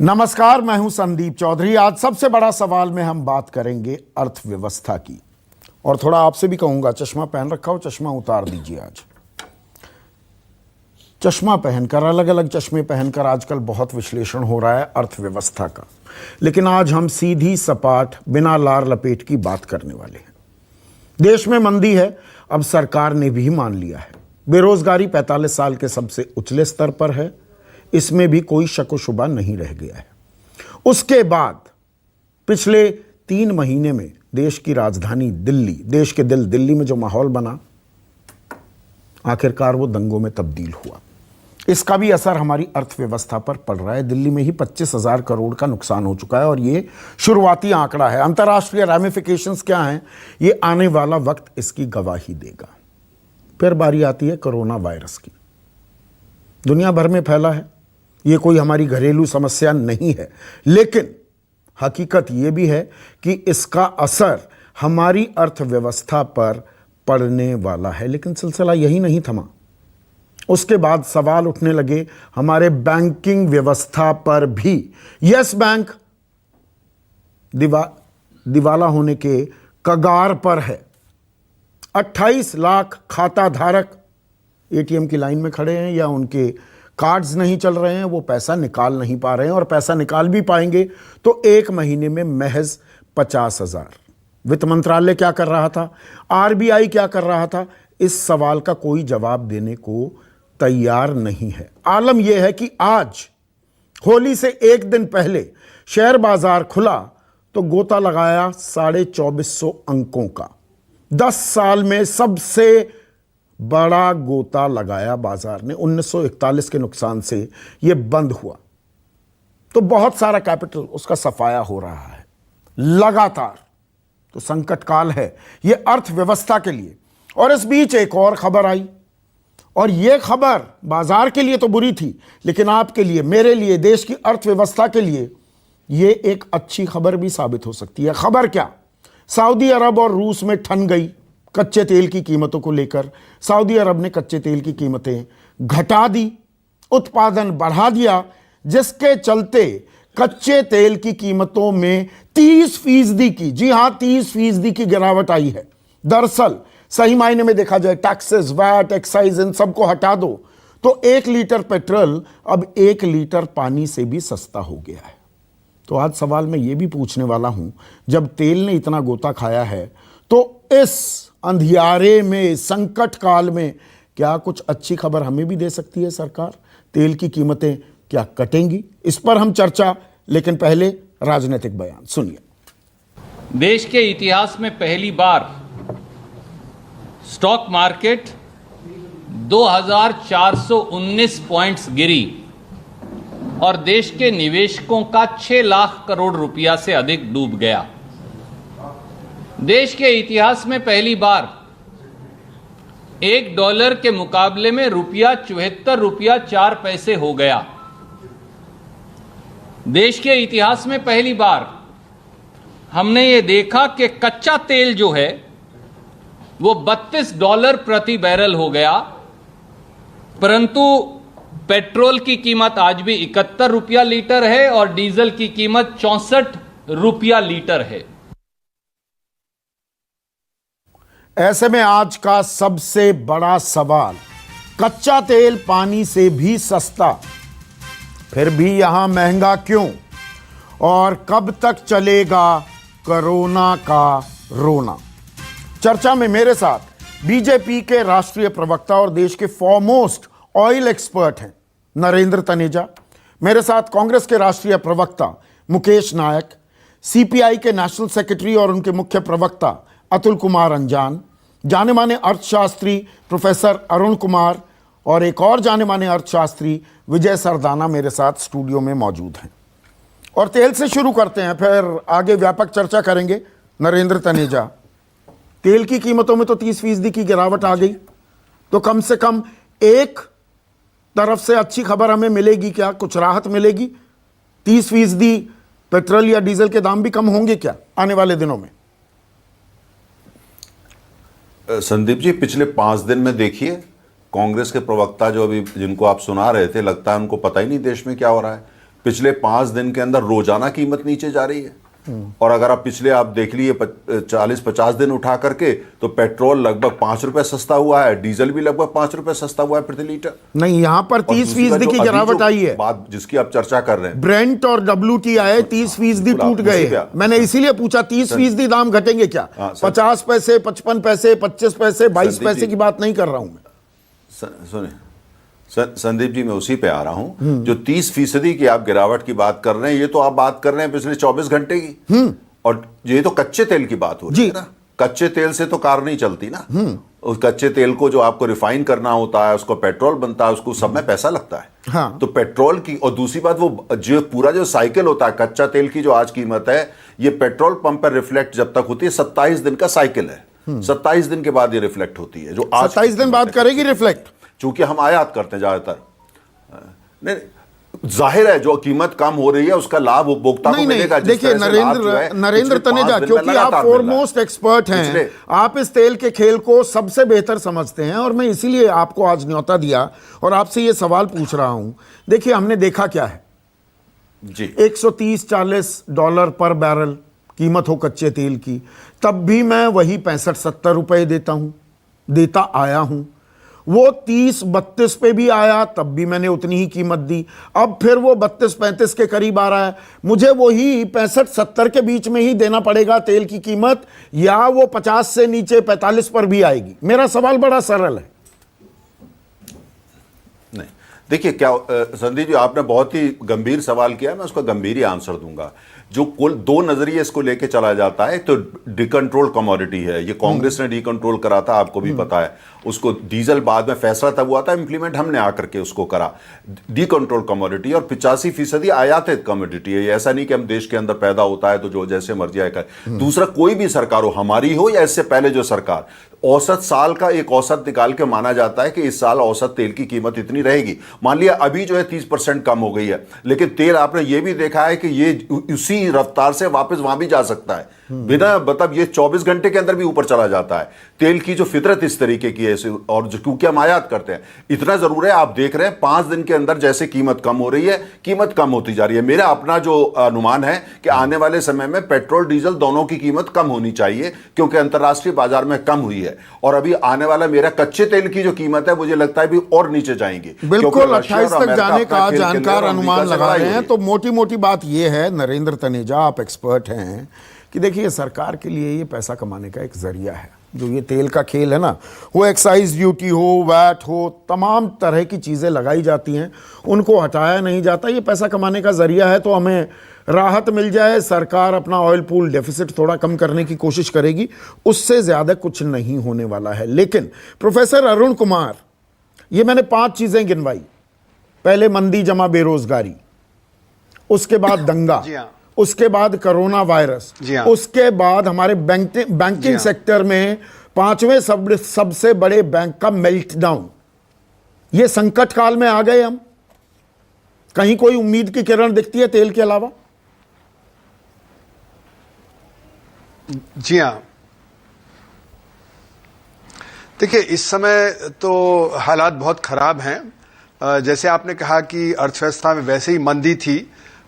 नमस्कार, मैं हूं संदीप चौधरी। आज सबसे बड़ा सवाल में हम बात करेंगे अर्थव्यवस्था की। और थोड़ा आपसे भी कहूंगा, चश्मा पहन रखा हो, चश्मा उतार दीजिए। आज चश्मा पहनकर, अलग अलग चश्मे पहनकर आजकल बहुत विश्लेषण हो रहा है अर्थव्यवस्था का। लेकिन आज हम सीधी सपाट, बिना लार लपेट की बात करने वाले हैं। देश में मंदी है, अब सरकार ने भी मान लिया है। बेरोजगारी 45 साल के सबसे उछले स्तर पर है, इसमें भी कोई शक व शुबा नहीं रह गया है। उसके बाद पिछले 3 महीने में देश की राजधानी दिल्ली, देश के दिल दिल्ली में जो माहौल बना, आखिरकार वो दंगों में तब्दील हुआ। इसका भी असर हमारी अर्थव्यवस्था पर पड़ रहा है। दिल्ली में ही 25,000 करोड़ का नुकसान हो चुका है और ये शुरुआती आंकड़ा है। अंतर्राष्ट्रीय रैमिफिकेशंस क्या हैं, ये आने वाला वक्त इसकी गवाही देगा। फिर बारी आती है कोरोना वायरस की। दुनिया भर में फैला है, ये कोई हमारी घरेलू समस्या नहीं है, लेकिन हकीकत ये भी है कि इसका असर हमारी अर्थव्यवस्था पर पड़ने वाला है। लेकिन सिलसिला यही नहीं थमा। उसके बाद सवाल उठने लगे हमारे व्यवस्था पर भी। यस बैंक दिवाला होने के कगार पर है। 28 लाख खाता धारक एटीएम की लाइन में खड़े हैं या उनके कार्ड्स नहीं चल रहे हैं, वो पैसा निकाल नहीं पा रहे हैं, और पैसा निकाल भी पाएंगे तो 1 महीने में महज 50,000। वित्त मंत्रालय क्या कर रहा था, आरबीआई क्या कर रहा था, इस सवाल का कोई जवाब देने को तैयार नहीं है। आलम यह है कि आज होली से 1 दिन पहले शेयर बाजार खुला तो गोता लगाया 2450 अंकों का। 10 साल में सबसे बड़ा गोता लगाया बाजार ने। 1941 के नुकसान से यह बंद हुआ तो बहुत सारा कैपिटल उसका सफाया हो रहा है लगातार। तो संकट काल है यह अर्थव्यवस्था के लिए। और इस बीच एक और खबर आई, और यह खबर बाजार के लिए तो बुरी थी, लेकिन आपके लिए, मेरे लिए, देश की अर्थव्यवस्था के लिए यह एक अच्छी खबर भी साबित हो सकती है। खबर क्या? सऊदी अरब और रूस में ठन गई कच्चे तेल की कीमतों को लेकर। सऊदी अरब ने कच्चे तेल की कीमतें घटा दी, उत्पादन बढ़ा दिया, जिसके चलते कच्चे तेल की कीमतों में 30% की, जी हां 30% की गिरावट आई है। दरअसल सही मायने में देखा जाए, टैक्सेस, वैट, एक्साइज, इन सबको हटा दो तो 1 लीटर पेट्रोल अब 1 लीटर पानी से भी सस्ता हो गया है। तो आज सवाल मैं ये भी पूछने वाला हूं, जब तेल ने इतना गोता खाया है तो इस अंधियारे में, संकट काल में, क्या कुछ अच्छी खबर हमें भी दे सकती है सरकार? तेल की कीमतें क्या कटेंगी? इस पर हम चर्चा, लेकिन पहले राजनीतिक बयान सुनिए। देश के इतिहास में पहली बार स्टॉक मार्केट 2419 पॉइंट्स गिरी और देश के निवेशकों का 6 लाख करोड़ रुपया से अधिक डूब गया। देश के इतिहास में पहली बार $1 के मुकाबले में रुपया 74 रुपया 4 पैसे हो गया। देश के इतिहास में पहली बार हमने ये देखा कि कच्चा तेल जो है वो $32 प्रति बैरल हो गया, परंतु पेट्रोल की कीमत आज भी 71 रुपया लीटर है और डीजल की कीमत 64 रुपया लीटर है। ऐसे में आज का सबसे बड़ा सवाल, कच्चा तेल पानी से भी सस्ता, फिर भी यहां महंगा क्यों? और कब तक चलेगा कोरोना का रोना? चर्चा में मेरे साथ बीजेपी के राष्ट्रीय प्रवक्ता और देश के फॉरमोस्ट ऑयल एक्सपर्ट हैं नरेंद्र तनेजा। मेरे साथ कांग्रेस के राष्ट्रीय प्रवक्ता मुकेश नायक, सीपीआई के नेशनल सेक्रेटरी और उनके मुख्य प्रवक्ता अतुल कुमार अंजान, जाने माने अर्थशास्त्री प्रोफेसर अरुण कुमार, और एक और जाने माने अर्थशास्त्री विजय सरदाना मेरे साथ स्टूडियो में मौजूद हैं। और तेल से शुरू करते हैं, फिर आगे व्यापक चर्चा करेंगे। नरेंद्र तनेजा, तेल की कीमतों में तो 30% की गिरावट आ गई, तो कम से कम एक तरफ से अच्छी खबर हमें मिलेगी क्या? कुछ राहत मिलेगी? 30% पेट्रोल या डीजल के दाम भी कम होंगे क्या आने वाले दिनों में? संदीप जी, पिछले 5 दिन में देखिए, कांग्रेस के प्रवक्ता जो अभी जिनको आप सुना रहे थे, लगता है उनको पता ही नहीं देश में क्या हो रहा है। पिछले 5 दिन के अंदर रोजाना कीमत नीचे जा रही है। और अगर आप पिछले आप देख लिए 40-50 दिन उठा करके, तो पेट्रोल लगभग 5 रुपए सस्ता हुआ है, डीजल भी लगभग 5 रुपए सस्ता हुआ है प्रति लीटर। नहीं, यहां पर 30% की गिरावट आई है। बात जिसकी आप चर्चा कर रहे हैं, ब्रेंट और WTI 30% टूट गए। मैंने इसीलिए पूछा 30% दाम घटेंगे क्या? 50 पैसे, 55 पैसे, 25 पैसे, 22 पैसे की बात नहीं कर रहा हूं मैं। सुने संदीप जी, मैं उसी पे आ रहा हूं। जो 30% की आप गिरावट की बात कर रहे हैं, ये तो आप बात कर रहे हैं पिछले 24 घंटे की। और ये तो कच्चे तेल की बात हो रही है ना। कच्चे तेल से तो कार नहीं चलती ना। उस कच्चे तेल को जो आपको रिफाइन करना होता है, उसको पेट्रोल बनता है, उसको सब में पैसा लगता है। हाँ। तो पेट्रोल की, और दूसरी बात, वो जो पूरा जो साइकिल होता है कच्चा तेल की, जो आज कीमत है, ये पेट्रोल पंप पर रिफ्लेक्ट जब तक होती है, 27 दिन का साइकिल है। 27 दिन के बाद ये रिफ्लेक्ट होती है। जो आज 27 दिन बाद करेगी रिफ्लेक्ट, चूंकि हम आयात करते हैं ज्यादातर। नहीं, जाहिर है जो कीमत कम हो रही है उसका लाभ उपभोक्ता को मिलेगा। देखिए नरेंद्र तनेजा, क्योंकि आप फोरमोस्ट एक्सपर्ट हैं, आप इस तेल के खेल को सबसे बेहतर समझते हैं, और मैं इसीलिए आपको आज न्योता दिया और आपसे ये सवाल पूछ रहा हूं। देखिए, हमने देखा क्या है जी, $130-40 पर बैरल कीमत हो कच्चे तेल की, तब भी मैं वही 65-70 रुपए देता आया हूं। वो 30-32 पे भी आया, तब भी मैंने उतनी ही कीमत दी। अब फिर वो 32-35 के करीब आ रहा है, मुझे वही 65-70 के बीच में ही देना पड़ेगा तेल की कीमत, या वो 50 से नीचे 45 पर भी आएगी? मेरा सवाल बड़ा सरल है। नहीं, देखिए क्या संदीप जी, आपने बहुत ही गंभीर सवाल किया, मैं उसका गंभीर ही आंसर दूंगा। जो कुल 2 नजरिए इसको लेके चला जाता है, तो डिकंट्रोल कमोडिटी है, ये कांग्रेस ने डिकंट्रोल करा था, आपको भी पता है। उसको डीजल बाद में फैसला तब हुआ था, इंप्लीमेंट हमने आकर के उसको करा, डिकंट्रोल कमोडिटी। और 85% आयातित कमोडिटी है। ऐसा नहीं कि हम देश के अंदर पैदा होता है तो जो जैसे मर्जी आए करे। दूसरा, कोई भी सरकार हो, हमारी हो या इससे पहले जो सरकार, औसत साल का एक औसत निकाल के माना जाता है कि इस साल औसत तेल की कीमत इतनी रहेगी। मान लिया अभी जो है 30% कम हो गई है, लेकिन तेल आपने ये भी देखा है कि ये उसी रफ्तार से वापस वहां भी जा सकता है, बिना मतलब ये 24 घंटे के अंदर भी ऊपर चला जाता है। तेल की जो फितरत इस तरीके की है, और जो क्योंकि हम आयात करते हैं, इतना जरूर है। आप देख रहे हैं 5 दिन के अंदर जैसे कीमत कम हो रही है, कीमत कम होती जा रही है। मेरा अपना जो अनुमान है कि आने वाले समय में पेट्रोल डीजल दोनों की कीमत कम होनी चाहिए, क्योंकि अंतरराष्ट्रीय बाजार में कम हुई है। और अभी आने वाला मेरा कच्चे तेल की जो कीमत है, मुझे लगता है भी और नीचे जाएंगी। बिल्कुल 28 तक जाने का जानकार अनुमान लगा रहे हैं। तो मोटी मोटी बात यह है नरेंद्र तनेजा, आप एक्सपर्ट हैं, कि देखिए सरकार के लिए ये पैसा कमाने का एक जरिया है। जो ये तेल का खेल है ना, वो एक्साइज ड्यूटी हो, वैट हो, तमाम तरह की चीज़ें लगाई जाती हैं, उनको हटाया नहीं जाता। ये पैसा कमाने का जरिया है, तो हमें राहत मिल जाए, सरकार अपना ऑयल पूल डेफिसिट थोड़ा कम करने की कोशिश करेगी, उससे ज़्यादा कुछ नहीं होने वाला है। लेकिन प्रोफेसर अरुण कुमार, ये मैंने 5 चीज़ें गिनवाई। पहले मंदी जमा बेरोजगारी, उसके बाद दंगा, उसके बाद कोरोना वायरस, उसके बाद हमारे बैंकिंग सेक्टर में 5वें सबसे बड़े बैंक का मेल्टडाउन। ये संकट काल में आ गए हम। कहीं कोई उम्मीद की किरण दिखती है तेल के अलावा? जी हाँ, देखिए इस समय तो हालात बहुत खराब हैं। जैसे आपने कहा कि अर्थव्यवस्था में वैसे ही मंदी थी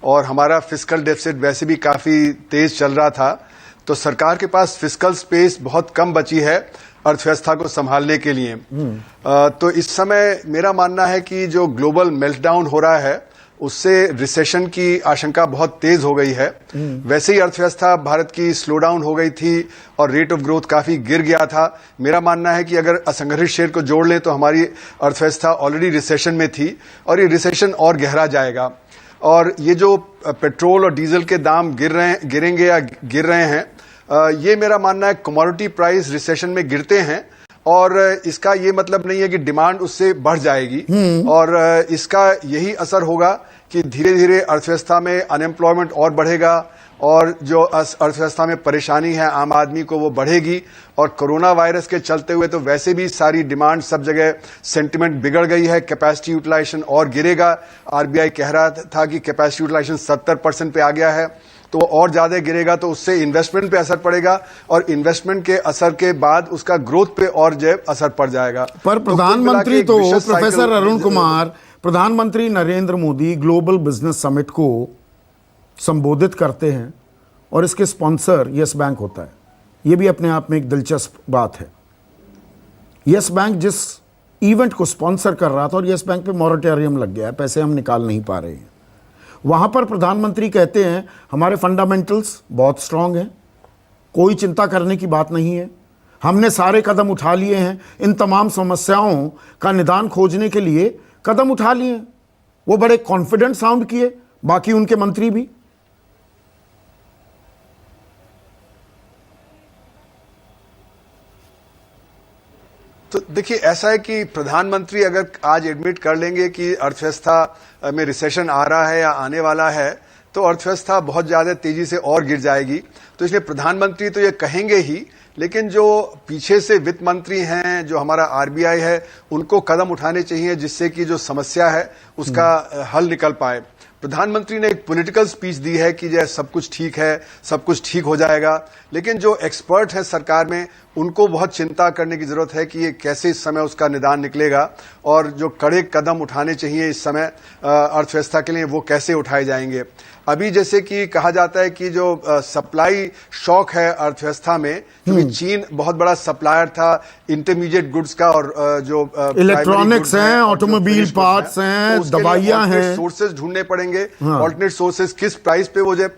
और हमारा फिस्कल डेफिसिट वैसे भी काफी तेज चल रहा था, तो सरकार के पास फिस्कल स्पेस बहुत कम बची है अर्थव्यवस्था को संभालने के लिए। तो इस समय मेरा मानना है कि जो ग्लोबल मेल्टडाउन हो रहा है, उससे रिसेशन की आशंका बहुत तेज हो गई है। वैसे ही अर्थव्यवस्था भारत की स्लो डाउन हो गई थी और रेट ऑफ ग्रोथ काफी गिर गया था। मेरा मानना है कि अगर असंगठित क्षेत्र को जोड़ लें तो हमारी अर्थव्यवस्था ऑलरेडी रिसेशन में थी और ये रिसेशन और गहरा जाएगा। और ये जो पेट्रोल और डीजल के दाम गिरेंगे या गिर रहे हैं, ये मेरा मानना है कमोडिटी प्राइस रिसेशन में गिरते हैं और इसका ये मतलब नहीं है कि डिमांड उससे बढ़ जाएगी। और इसका यही असर होगा कि धीरे धीरे अर्थव्यवस्था में अनएम्प्लॉयमेंट और बढ़ेगा और जो अर्थव्यवस्था में परेशानी है आम आदमी को वो बढ़ेगी। और कोरोना वायरस के चलते हुए तो वैसे भी सारी डिमांड सब जगह सेंटिमेंट बिगड़ गई है, कैपेसिटी यूटिलाइजेशन और गिरेगा। आरबीआई कह रहा था कि कैपेसिटी यूटिलाइजेशन 70% पे आ गया है, तो और ज्यादा गिरेगा, तो उससे इन्वेस्टमेंट पे असर पड़ेगा और इन्वेस्टमेंट के असर के बाद उसका ग्रोथ पे और जो असर पड़ जाएगा। पर प्रधानमंत्री तो प्रोफेसर अरुण कुमार, प्रधानमंत्री Narendra Modi global business summit को संबोधित करते हैं और इसके स्पॉन्सर यस बैंक होता है। ये भी अपने आप में एक दिलचस्प बात है। यस बैंक जिस इवेंट को स्पॉन्सर कर रहा था और यस बैंक पे मॉरेटोरियम लग गया है, पैसे हम निकाल नहीं पा रहे हैं, वहाँ पर प्रधानमंत्री कहते हैं हमारे फंडामेंटल्स बहुत स्ट्रांग हैं, कोई चिंता करने की बात नहीं है, हमने सारे कदम उठा लिए हैं, इन तमाम समस्याओं का निदान खोजने के लिए कदम उठा लिए हैं। वो बड़े कॉन्फिडेंट साउंड किए, बाकी उनके मंत्री भी। तो देखिए, ऐसा है कि प्रधानमंत्री अगर आज एडमिट कर लेंगे कि अर्थव्यवस्था में रिसेशन आ रहा है या आने वाला है, तो अर्थव्यवस्था बहुत ज्यादा तेजी से और गिर जाएगी। तो इसलिए प्रधानमंत्री तो ये कहेंगे ही, लेकिन जो पीछे से वित्त मंत्री हैं, जो हमारा आरबीआई है, उनको कदम उठाने चाहिए जिससे कि जो समस्या है उसका हल निकल पाए। प्रधानमंत्री ने एक पॉलिटिकल स्पीच दी है कि जैसे सब कुछ ठीक है, सब कुछ ठीक हो जाएगा, लेकिन जो एक्सपर्ट हैं सरकार में, उनको बहुत चिंता करने की जरूरत है कि ये कैसे इस समय उसका निदान निकलेगा और जो कड़े कदम उठाने चाहिए इस समय अर्थव्यवस्था के लिए, वो कैसे उठाए जाएंगे। अभी जैसे कि कहा जाता है कि जो सप्लाई शॉक है अर्थव्यवस्था में, क्योंकि चीन बहुत बड़ा सप्लायर था इंटरमीडिएट गुड्स का, और जो इलेक्ट्रॉनिक्स हैं, ऑटोमोबाइल पार्ट्स हैं, दवाइयां हैं, सोर्सेज ढूंढने पड़ेंगे। ऑल्टरनेट सोर्सेज किस प्राइस पे वो जो,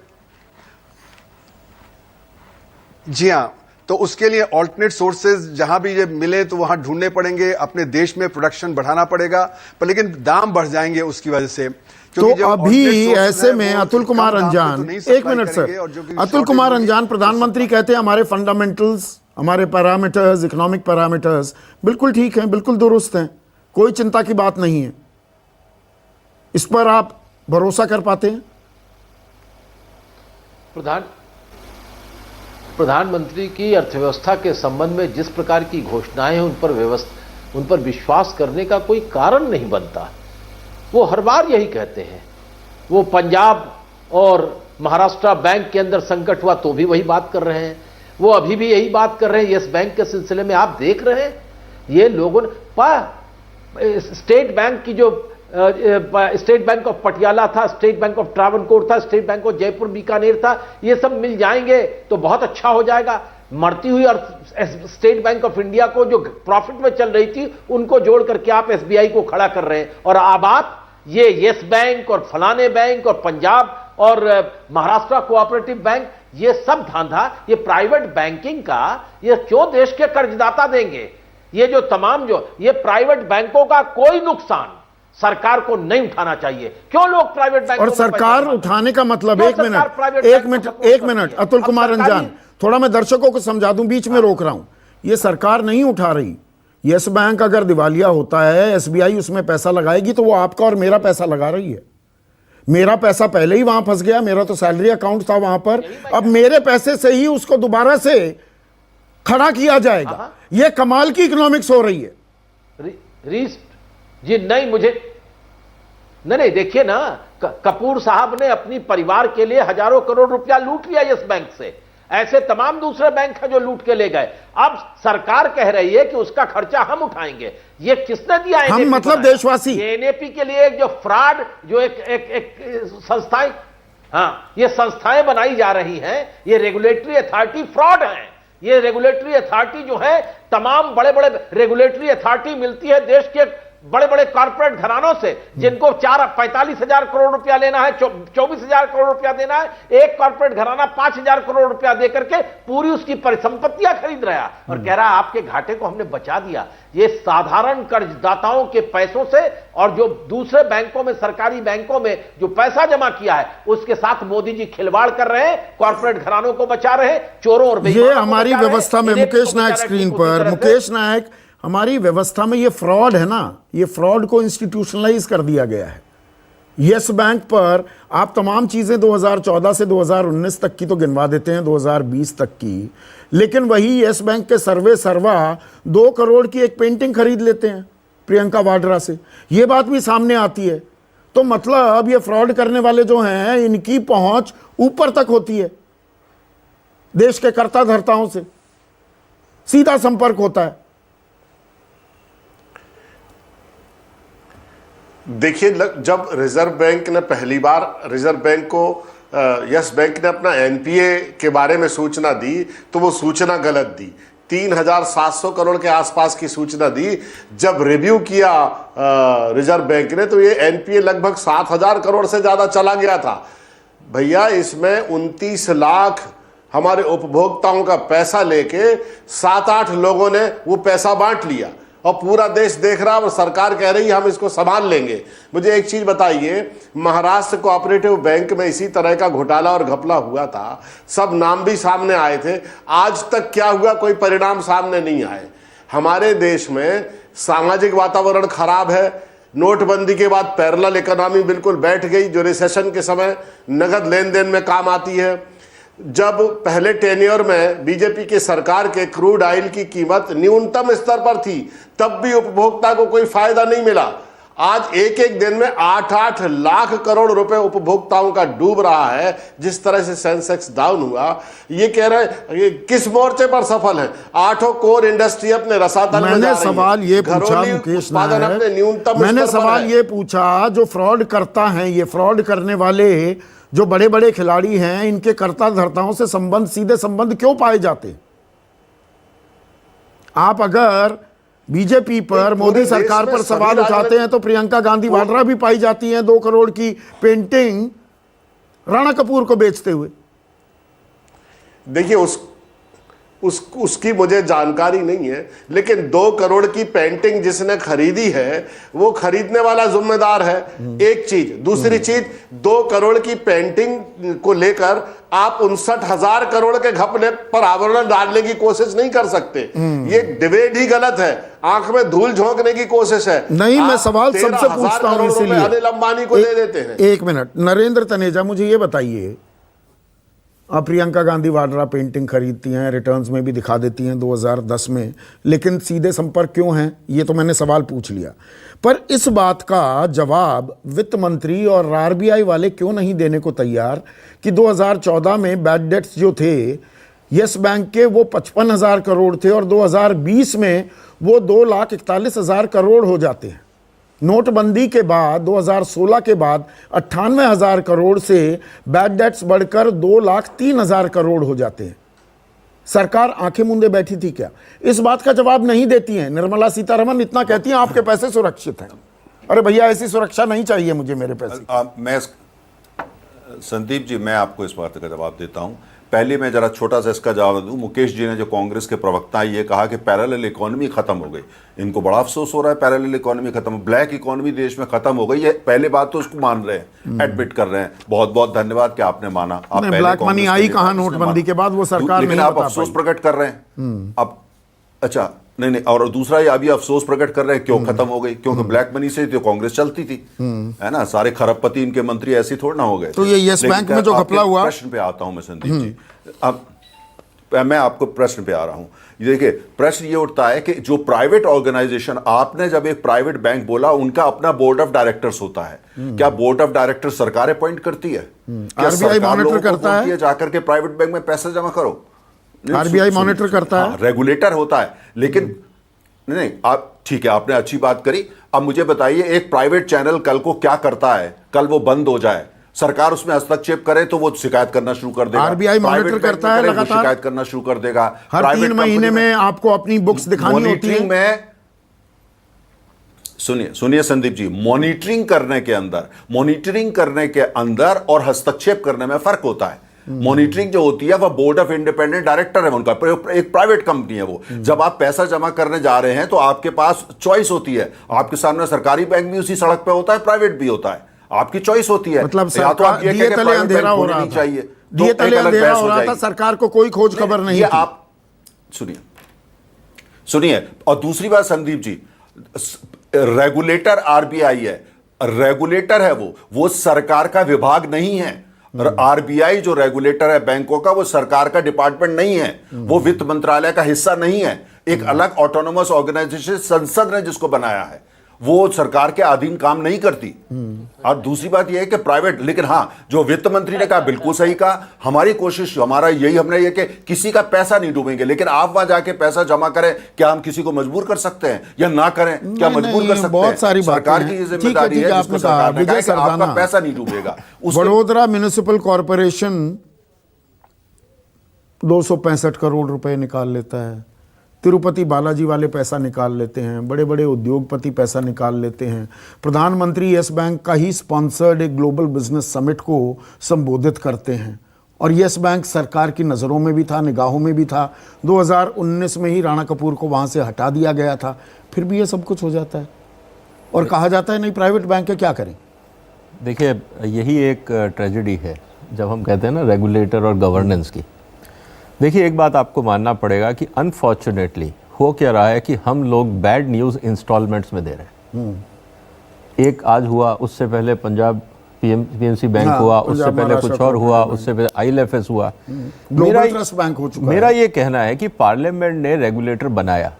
जी हाँ, तो उसके लिए ऑल्टरनेट सोर्सेज जहां भी ये मिले तो वहां ढूंढने पड़ेंगे, अपने देश में प्रोडक्शन बढ़ाना पड़ेगा, पर लेकिन दाम बढ़ जाएंगे उसकी वजह से। तो अभी ऐसे में अतुल कुमार अंजान, एक मिनट सर, अतुल कुमार अंजान प्रधानमंत्री कहते हैं हमारे फंडामेंटल्स, हमारे पैरामीटर्स, इकोनॉमिक पैरामीटर्स बिल्कुल ठीक हैं, बिल्कुल दुरुस्त हैं, कोई चिंता की बात नहीं है। इस पर आप भरोसा कर पाते हैं? प्रधानमंत्री की अर्थव्यवस्था के संबंध में जिस प्रकार की घोषणाएं हैं, उन पर विश्वास करने का कोई कारण नहीं बनता। वो हर बार यही कहते हैं। वो पंजाब और महाराष्ट्र बैंक के अंदर संकट हुआ तो भी वही बात कर रहे हैं, वो अभी भी यही बात कर रहे हैं यस बैंक के सिलसिले में। आप देख रहे हैं ये लोगों ने स्टेट बैंक की जो स्टेट बैंक ऑफ पटियाला था, स्टेट बैंक ऑफ ट्रावनकोर था, state bank of Jaipur Bikaner था, ये सब मिल जाएंगे तो बहुत अच्छा हो जाएगा। मरती हुई और स्टेट बैंक ऑफ इंडिया को जो प्रॉफिट में चल रही थी, उनको जोड़ करके आप एसबीआई को खड़ा कर रहे हैं। और अब आप ये यस बैंक और फलाने बैंक और पंजाब और महाराष्ट्र कोऑपरेटिव बैंक, ये सब धांधा, ये प्राइवेट बैंकिंग का, ये क्यों देश के कर्जदाता देंगे? ये जो तमाम जो ये प्राइवेट बैंकों का कोई नुकसान सरकार को नहीं उठाना चाहिए। क्यों लोग प्राइवेट बैंक और सरकार उठाने का मतलब, एक मिनट अतुल कुमार अंजान, थोड़ा मैं दर्शकों को समझा दूं, बीच में रोक रहा हूं। ये सरकार नहीं उठा रही। यस बैंक अगर दिवालिया होता है, एसबीआई उसमें पैसा लगाएगी तो वो आपका और मेरा पैसा लगा रही है। मेरा पैसा पहले ही वहां फंस गया, मेरा तो सैलरी अकाउंट था वहां पर, अब मेरे पैसे से ही उसको दोबारा से खड़ा किया जाएगा। ये कमाल की इकोनॉमिक्स हो रही है। जी नहीं, मुझे नहीं देखिए ना, कपूर साहब ने अपनी परिवार के लिए हजारों करोड़ रुपया लूट लिया यस बैंक से। ऐसे तमाम दूसरे बैंक हैं जो लूट के ले गए। अब सरकार कह रही है कि उसका खर्चा हम उठाएंगे। ये किसने दिया? हम मतलब देशवासी। एनएपी के लिए जो फ्रॉड, जो एक संस्थाएं, हाँ, ये संस्थाएं बनाई जा रही हैं, ये रेगुलेटरी अथॉरिटी फ्रॉड हैं। ये रेगुलेटरी अथॉरिटी जो है, तमाम बड़े बड़े रेगुलेटरी अथॉरिटी मिलती है देश के बड़े बड़े कॉर्पोरेट घरानों से, जिनको 45,000 करोड़ रुपया लेना है, 24,000 करोड़ रुपया देना है। एक कॉर्पोरेट घराना 5,000 करोड़ रुपया देकर के पूरी उसकी परिसंपत्तियां खरीद रहा है और कह रहा है आपके घाटे को हमने बचा दिया। ये साधारण कर्जदाताओं के पैसों से और जो दूसरे बैंकों में, सरकारी बैंकों में जो पैसा जमा किया है, उसके साथ मोदी जी खिलवाड़ कर रहे हैं, कॉर्पोरेट घरानों को बचा रहे हैं, चोरों और ये हमारी व्यवस्था में, मुकेश नायक स्क्रीन पर, मुकेश नायक, हमारी व्यवस्था में ये फ्रॉड है ना, ये फ्रॉड को इंस्टीट्यूशनलाइज कर दिया गया है। यस बैंक पर आप तमाम चीज़ें 2014 से 2019 तक की तो गिनवा देते हैं, 2020 तक की, लेकिन वही यस बैंक के सर्वा 2 करोड़ की एक पेंटिंग खरीद लेते हैं प्रियंका वाड्रा से। ये बात भी सामने आती है। तो मतलब ये फ्रॉड करने वाले जो हैं, इनकी पहुंच ऊपर तक होती है, देश के कर्ता धर्ताओं से सीधा संपर्क होता है। देखिए, जब रिजर्व बैंक ने पहली बार रिजर्व बैंक को यस बैंक ने अपना एनपीए के बारे में सूचना दी तो वो सूचना गलत दी। 3,700 करोड़ के आसपास की सूचना दी। जब रिव्यू किया रिजर्व बैंक ने तो ये एनपीए लगभग 7,000 करोड़ से ज्यादा चला गया था। भैया, इसमें 29 लाख हमारे उपभोक्ताओं का पैसा लेके 7-8 लोगों ने वो पैसा बांट लिया और पूरा देश देख रहा और सरकार कह रही है हम इसको संभाल लेंगे। मुझे एक चीज बताइए, महाराष्ट्र कोऑपरेटिव बैंक में इसी तरह का घोटाला और घपला हुआ था, सब नाम भी सामने आए थे, आज तक क्या हुआ, कोई परिणाम सामने नहीं आए। हमारे देश में सामाजिक वातावरण खराब है। नोटबंदी के बाद पैरेलल इकोनॉमी बिल्कुल बैठ गई, जो रिसेशन के समय नगद लेन देन में काम आती है। जब पहले टेन्योर में बीजेपी की सरकार के क्रूड ऑयल की कीमत न्यूनतम स्तर पर थी, तब भी उपभोक्ता को कोई फायदा नहीं मिला। आज एक एक दिन में 8-8 लाख करोड़ रुपए उपभोक्ताओं का डूब रहा है। जिस तरह से सेंसेक्स डाउन हुआ, ये कह रहे हैं ये किस मोर्चे पर सफल है? 8 कोर इंडस्ट्री अपने रसातल में जा रही है। मैंने सवाल ये पूछा मुकेश नायक, मैंने सवाल ये पूछा, जो फ्रॉड करता है, ये फ्रॉड करने वाले जो बड़े बड़े खिलाड़ी हैं, इनके कर्ता धर्ताओं से संबंध, सीधे संबंध क्यों पाए जाते? आप अगर बीजेपी पर, मोदी सरकार पर सवाल उठाते हैं तो प्रियंका गांधी वाड्रा भी पाई जाती हैं 2 करोड़ की पेंटिंग राणा कपूर को बेचते हुए। देखिए, उसकी मुझे जानकारी नहीं है, लेकिन 2 करोड़ की पेंटिंग जिसने खरीदी है वो खरीदने वाला जिम्मेदार है। एक चीज। दूसरी चीज, 2 करोड़ की पेंटिंग को लेकर आप 59,000 करोड़ के घपले पर आवरण डालने की कोशिश नहीं कर सकते। ये डिबेट ही गलत है, आंख में धूल झोंकने की कोशिश है। नहीं, मैं सवाल सबसे पूछता हूं, इसीलिए अनिल अंबानी को दे देते हैं। एक मिनट, नरेंद्र तनेजा, मुझे ये बताइए, आप प्रियंका गांधी वाड्रा पेंटिंग खरीदती हैं, रिटर्न्स में भी दिखा देती हैं 2010 में, लेकिन सीधे संपर्क क्यों हैं? ये तो मैंने सवाल पूछ लिया, पर इस बात का जवाब वित्त मंत्री और आरबीआई वाले क्यों नहीं देने को तैयार कि 2014 में बैड डेट्स जो थे यस बैंक के, वो 55,000 करोड़ थे और 2020 में वो 2,41,000 करोड़ हो जाते हैं। नोटबंदी के बाद 2016 के बाद 98,000 करोड़ से बैड डेट्स बढ़कर 2,03,000 करोड़ हो जाते हैं। सरकार आंखें मूंदे बैठी थी क्या? इस बात का जवाब नहीं देती हैं। निर्मला सीतारमण इतना कहती हैं आपके पैसे सुरक्षित हैं। अरे भैया, ऐसी सुरक्षा नहीं चाहिए मुझे मेरे पैसे। संदीप जी, मैं आपको इस बात का जवाब देता हूं। पहले मैं जरा छोटा सा इसका जवाब दूं। मुकेश जी ने, जो कांग्रेस के प्रवक्ता, ये कहा कि पैरेलल इकोनॉमी खत्म हो गई। इनको बड़ा अफसोस हो रहा है, पैरेलल इकोनॉमी खत्म, ब्लैक इकोनॉमी देश में खत्म हो गई। ये पहले बात तो उसको मान रहे हैं, एडमिट कर रहे हैं। बहुत बहुत धन्यवाद कि आपने माना। आप ब्लैक मनी आई कहां नोटबंदी के बाद? वो सरकार लेकिन आप अफसोस प्रकट कर रहे हैं अब। अच्छा, नहीं, और दूसरा, ये अभी अफसोस प्रकट कर रहे हैं क्यों खत्म हो गई? क्योंकि ब्लैक मनी से तो कांग्रेस चलती थी, है ना। सारे खरबपति इनके मंत्री ऐसे थोड़ा ना हो गए। तो ये यस बैंक में जो घपला हुआ, प्रश्न पे आता हूं मैं संदीप जी। अब मैं आपको प्रश्न पे आ रहा हूं। देखिए, प्रश्न ये उठता है कि जो प्राइवेट ऑर्गेनाइजेशन, आपने जब एक प्राइवेट बैंक बोला, उनका अपना बोर्ड ऑफ डायरेक्टर्स होता है। क्या बोर्ड ऑफ डायरेक्टर सरकार अपॉइंट करती है? आरबीआई मॉनिटर करता है? जाकर के प्राइवेट बैंक में पैसा जमा करो। आरबीआई मॉनिटर करता है, रेगुलेटर होता है। लेकिन नहीं, आप ठीक है, आपने अच्छी बात करी। अब मुझे बताइए, एक प्राइवेट चैनल कल को क्या करता है? कल वो बंद हो जाए, सरकार उसमें हस्तक्षेप करे तो वो शिकायत करना शुरू कर देगा। आरबीआई मॉनिटर करता है लगातार, शिकायत करना शुरू कर देगा। हर 3 महीने में आपको अपनी बुक्स दिखानी होती है। में सुनिए संदीप जी, मॉनिटरिंग करने के अंदर और हस्तक्षेप करने में फर्क होता है। मॉनिटरिंग जो होती है वह बोर्ड ऑफ इंडिपेंडेंट डायरेक्टर है उनका, एक प्राइवेट कंपनी है वो। जब आप पैसा जमा करने जा रहे हैं तो आपके पास चॉइस होती है। आपके सामने सरकारी बैंक भी उसी सड़क पे होता है, प्राइवेट भी होता है, आपकी चॉइस होती है। मतलब या तो आप ये दिए तले अंधेरा हो रहा था, दिए तले अंधेरा हो रहा था, सरकार को कोई खोज खबर नहीं थी। आप सुनिए। और दूसरी बात संदीप जी, रेगुलेटर आरबीआई है, रेगुलेटर है वो सरकार का विभाग नहीं है। आरबीआई जो रेगुलेटर है बैंकों का, वो सरकार का डिपार्टमेंट नहीं है, वो वित्त मंत्रालय का हिस्सा नहीं है। एक अलग ऑटोनोमस ऑर्गेनाइजेशन संसद ने जिसको बनाया है, वो सरकार के अधीन काम नहीं करती। और दूसरी बात यह है कि प्राइवेट, लेकिन हाँ, जो वित्त मंत्री ने कहा बिल्कुल सही कहा, हमारी कोशिश, हमारा यही, हमने ये कि किसी का पैसा नहीं डूबेंगे, लेकिन आप वहां जाके पैसा जमा करें, क्या हम किसी को मजबूर कर सकते हैं या ना करें? क्या मजबूर कर सकते हैं? बहुत सारी सरकार की ये जिम्मेदारी है, जिसको सरकार ने कहा है कि आपका पैसा नहीं डूबेगा। वडोदरा म्युनिसिपल कॉर्पोरेशन 265 करोड़ रुपए निकाल लेता है, तिरुपति बालाजी वाले पैसा निकाल लेते हैं, बड़े बड़े उद्योगपति पैसा निकाल लेते हैं। प्रधानमंत्री यस बैंक का ही स्पॉन्सर्ड एक ग्लोबल बिजनेस समिट को संबोधित करते हैं, और यस बैंक सरकार की नज़रों में भी था, निगाहों में भी था। 2019 में ही राणा कपूर को वहाँ से हटा दिया गया था, फिर भी ये सब कुछ हो जाता है और कहा जाता है नहीं प्राइवेट बैंक है, क्या करें? देखिए, यही एक ट्रेजेडी है जब हम कहते हैं ना रेगुलेटर और गवर्नेंस की। देखिए, एक बात आपको मानना पड़ेगा कि अनफॉर्चुनेटली हो क्या रहा है कि हम लोग बैड न्यूज़ इंस्टॉलमेंट्स में दे रहे हैं। एक आज हुआ, उससे पहले पंजाब पीएमसी बैंक हुआ, उससे पहले कुछ और हुआ, उससे पहले आईएलएफएस हुआ, ग्लोबल ट्रस्ट बैंक हो चुका है। मेरा ये कहना है कि पार्लियामेंट ने रेगुलेटर बनाया,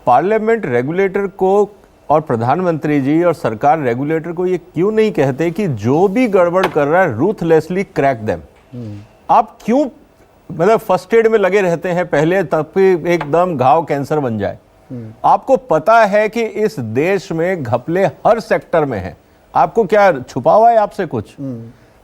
पार्लियामेंट रेगुलेटर को और प्रधानमंत्री जी और सरकार रेगुलेटर को ये क्यों नहीं कहते कि जो भी गड़बड़ कर रहा है रूथलेसली क्रैक देम? आप क्यों मतलब फर्स्ट एड में लगे रहते हैं पहले, तब भी एकदम घाव कैंसर बन जाए? आपको पता है कि इस देश में घपले हर सेक्टर में हैं, आपको क्या छुपा हुआ है आपसे कुछ?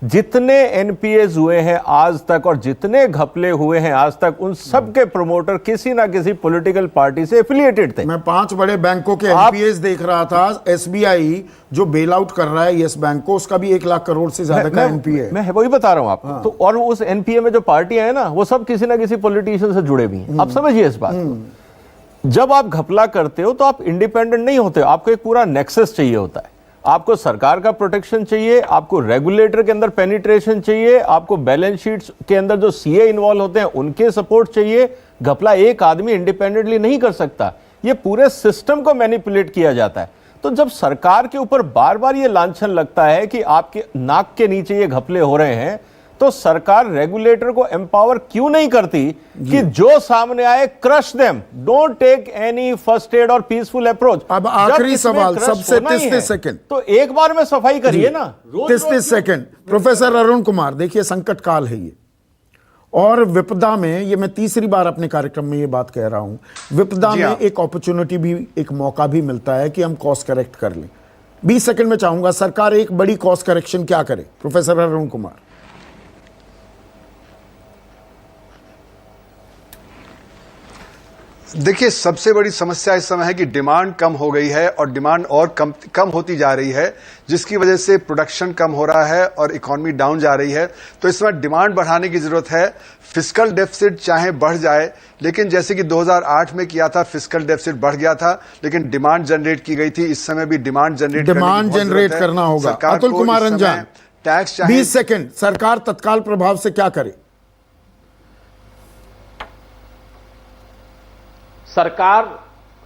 जितने एनपीएस हुए हैं आज तक और जितने घपले हुए हैं आज तक, उन सब के प्रमोटर किसी ना किसी पॉलिटिकल पार्टी से एफिलिएटेड थे। मैं 5 बड़े बैंकों के एनपीएस देख रहा था। एसबीआई जो बेल आउट कर रहा है यस बैंक को, उसका भी 1 लाख करोड़ से ज्यादा का एनपीए है। मैं वही बता रहा हूं आपको। तो और उस एनपीए में जो पार्टियां हैं ना, वो सब किसी ना किसी पॉलिटिशियन से जुड़े हुए हैं। आप समझिए इस बात को। जब आप घपला करते हो तो आप इंडिपेंडेंट नहीं होते, आपको एक पूरा नेक्सस चाहिए होता है। आपको सरकार का प्रोटेक्शन चाहिए, आपको रेगुलेटर के अंदर पेनिट्रेशन चाहिए, आपको बैलेंस शीट्स के अंदर जो सीए इन्वॉल्व होते हैं उनके सपोर्ट चाहिए। घपला एक आदमी इंडिपेंडेंटली नहीं कर सकता, ये पूरे सिस्टम को मैनिपुलेट किया जाता है। तो जब सरकार के ऊपर बार बार ये लांछन लगता है कि आपके नाक के नीचे ये घपले हो रहे हैं, तो सरकार रेगुलेटर को एम्पावर क्यों नहीं करती कि जो सामने आए crush them, don't take any first aid और पीसफुल अप्रोच। अब आखिरी सवाल, सबसे 30 सेकंड, तो एक बार में सफाई करिए ना। 30 सेकंड। प्रोफेसर अरुण कुमार, देखिए संकट काल है ये, और विपदा में, ये मैं तीसरी बार अपने कार्यक्रम में ये बात कह रहा हूं, विपदा में एक अपॉर्चुनिटी भी, एक मौका भी मिलता है कि हम कॉस्ट करेक्ट कर लें। 20 सेकंड में चाहूंगा सरकार एक बड़ी कॉस्ट करेक्शन क्या करे? प्रोफेसर अरुण कुमार। देखिए, सबसे बड़ी समस्या इस समय है कि डिमांड कम हो गई है और डिमांड और कम होती जा रही है, जिसकी वजह से प्रोडक्शन कम हो रहा है और इकोनॉमी डाउन जा रही है। तो इस समय डिमांड बढ़ाने की जरूरत है। फिस्कल डेफिसिट चाहे बढ़ जाए, लेकिन जैसे कि 2008 में किया था, फिस्कल डेफिसिट बढ़ गया था, लेकिन डिमांड जनरेट की गई थी। इस समय भी डिमांड जनरेट करना होगा। अतुल कुमार रंजन, टैक्स 20 सेकंड, सरकार तत्काल प्रभाव से क्या करे? सरकार,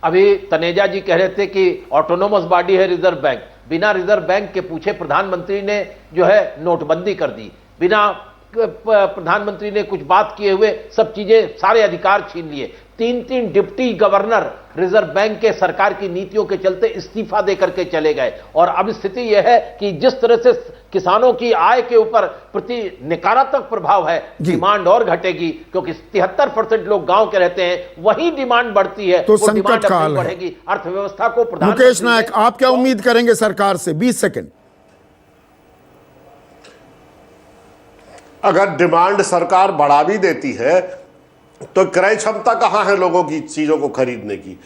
अभी तनेजा जी कह रहे थे कि ऑटोनोमस बॉडी है रिजर्व बैंक, बिना रिजर्व बैंक के पूछे प्रधानमंत्री ने जो है नोटबंदी कर दी, बिना प्रधानमंत्री ने कुछ बात किए हुए सब चीजें, सारे अधिकार छीन लिए। 3 डिप्टी गवर्नर रिजर्व बैंक के सरकार की नीतियों के चलते इस्तीफा देकर के चले गए। और अब स्थिति यह है कि जिस तरह से किसानों की आय के ऊपर प्रति नकारात्मक प्रभाव है, डिमांड और घटेगी, क्योंकि 73% लोग गांव के रहते हैं, वही डिमांड बढ़ती है तो संकट काल बढ़ेगी। अर्थव्यवस्था को मुकेश नायक, आप क्या उम्मीद करेंगे सरकार से? 20 सेकंड। अगर डिमांड सरकार बढ़ा भी देती है तो क्रय क्षमता कहां है लोगों की चीजों को खरीदने की?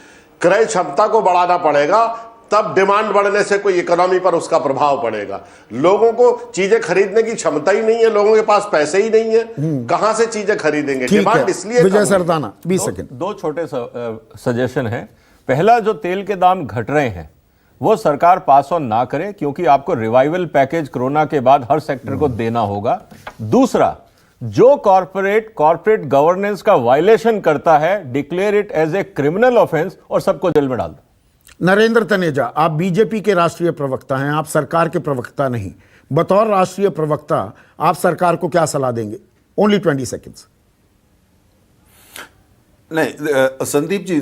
क्रय क्षमता को बढ़ाना पड़ेगा, तब डिमांड बढ़ने से कोई इकोनॉमी पर उसका प्रभाव पड़ेगा। लोगों को चीजें खरीदने की क्षमता ही नहीं है, लोगों के पास पैसे ही नहीं है, कहां से चीजें खरीदेंगे? डिमांड इसलिए विजय सरदाना, 20 सेकंड। दो छोटे सजेशन है। पहला, जो तेल के दाम घट रहे हैं वो सरकार पास ऑन ना करे, क्योंकि आपको रिवाइवल पैकेज कोरोना के बाद हर सेक्टर को देना होगा। दूसरा, जो कॉर्पोरेट गवर्नेंस का वायलेशन करता है, declare it as a criminal offence और सबको जेल में डाल दो। नरेंद्र तनेजा, आप बीजेपी के राष्ट्रीय प्रवक्ता हैं, आप सरकार के प्रवक्ता नहीं। बतौर राष्ट्रीय प्रवक्ता आप सरकार को क्या सलाह देंगे? Only 20 seconds. नहीं संदीप जी,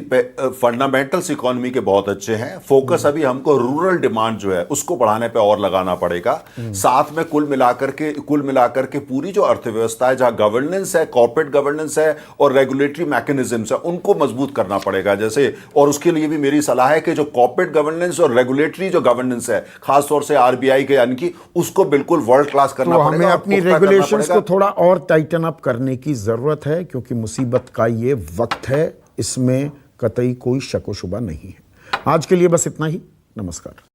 फंडामेंटल्स इकोनॉमी के बहुत अच्छे हैं। फोकस अभी हमको रूरल डिमांड जो है उसको बढ़ाने पे और लगाना पड़ेगा। साथ में कुल मिलाकर के पूरी जो अर्थव्यवस्था है, जहां गवर्नेंस है, कॉर्पोरेट गवर्नेंस है और रेगुलेटरी मैकेनिज्म्स है, उनको मजबूत करना पड़ेगा। जैसे, और उसके लिए भी मेरी सलाह है कि जो कॉर्पोरेट गवर्नेंस और रेगुलेटरी जो गवर्नेंस है, खासतौर से आरबीआई के, यानी कि उसको बिल्कुल वर्ल्ड क्लास करना तो पड़ेगा। हमें और अपनी पुख्ता करना रेगुलेशंस पड़ेगा। को थोड़ा और टाइटन अप करने की जरूरत है, क्योंकि मुसीबत का ये वक्त है, इसमें कतई कोई शक व शुबा नहीं है। आज के लिए बस इतना ही। नमस्कार।